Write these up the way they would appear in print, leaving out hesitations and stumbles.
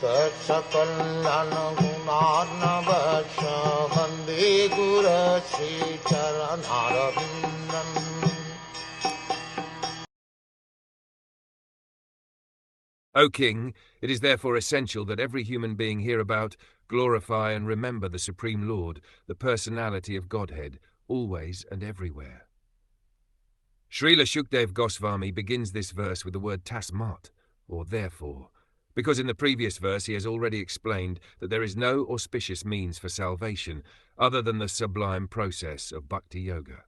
Sakal Gunaarnavasya Vande Guru Sri Charanaravindan. O King, it is therefore essential that every human being hereabout glorify and remember the Supreme Lord, the personality of Godhead, always and everywhere. Srila Shukdev Goswami begins this verse with the word tasmat, or therefore, because in the previous verse he has already explained that there is no auspicious means for salvation other than the sublime process of bhakti yoga.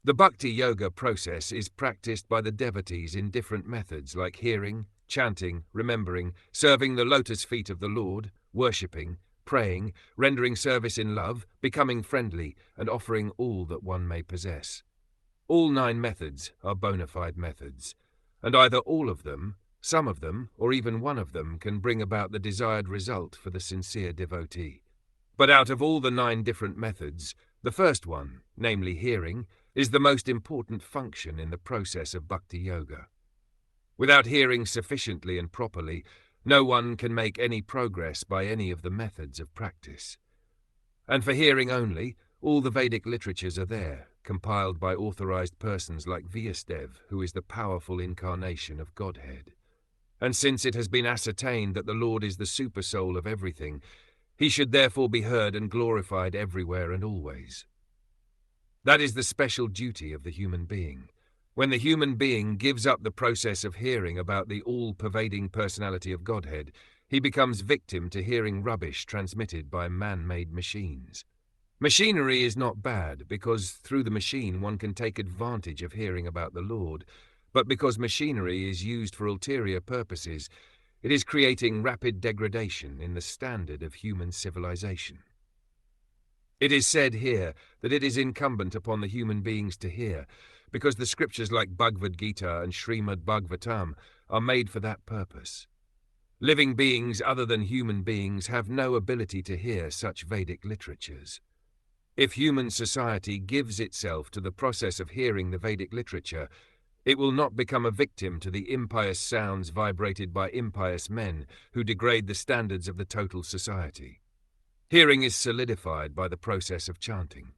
The bhakti yoga process is practiced by the devotees in different methods like hearing, chanting, remembering, serving the lotus feet of the Lord, worshipping, praying, rendering service in love, becoming friendly, and offering all that one may possess. All 9 methods are bona fide methods, and either all of them, some of them, or even one of them can bring about the desired result for the sincere devotee. But out of all the 9 different methods, the first one, namely hearing, is the most important function in the process of bhakti yoga. Without hearing sufficiently and properly, no one can make any progress by any of the methods of practice. And for hearing only, all the Vedic literatures are there, compiled by authorized persons like Vyasadev, who is the powerful incarnation of Godhead. And since it has been ascertained that the Lord is the super-soul of everything, he should therefore be heard and glorified everywhere and always. That is the special duty of the human being. When the human being gives up the process of hearing about the all-pervading personality of Godhead, he becomes victim to hearing rubbish transmitted by man-made machines. Machinery is not bad, because through the machine one can take advantage of hearing about the Lord, but because machinery is used for ulterior purposes, it is creating rapid degradation in the standard of human civilization. It is said here that it is incumbent upon the human beings to hear, because the scriptures like Bhagavad Gita and Srimad Bhagwatam are made for that purpose. Living beings other than human beings have no ability to hear such Vedic literatures. If human society gives itself to the process of hearing the Vedic literature, it will not become a victim to the impious sounds vibrated by impious men who degrade the standards of the total society. Hearing is solidified by the process of chanting.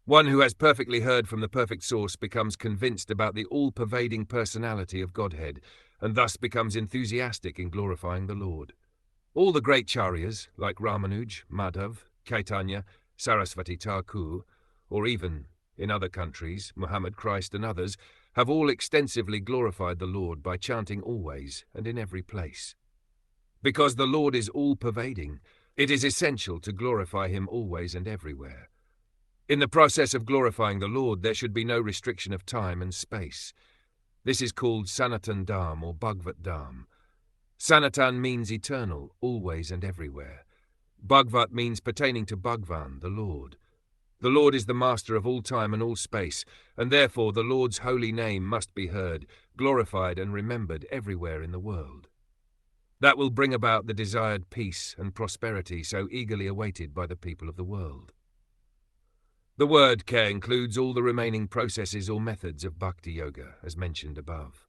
One who has perfectly heard from the perfect source becomes convinced about the all-pervading personality of Godhead, and thus becomes enthusiastic in glorifying the Lord. All the great charyas, like Ramanuj, Madhav, Caitanya, Sarasvati Thakur, or even, in other countries, Muhammad Christ and others, have all extensively glorified the Lord by chanting always and in every place. Because the Lord is all-pervading, it is essential to glorify him always and everywhere. In the process of glorifying the Lord, there should be no restriction of time and space. This is called Sanatan Dham or Bhagvat Dham. Sanatan means eternal, always and everywhere. Bhagvat means pertaining to Bhagwan, the Lord. The Lord is the master of all time and all space, and therefore the Lord's holy name must be heard, glorified and remembered everywhere in the world. That will bring about the desired peace and prosperity so eagerly awaited by the people of the world. The word care includes all the remaining processes or methods of bhakti yoga, as mentioned above.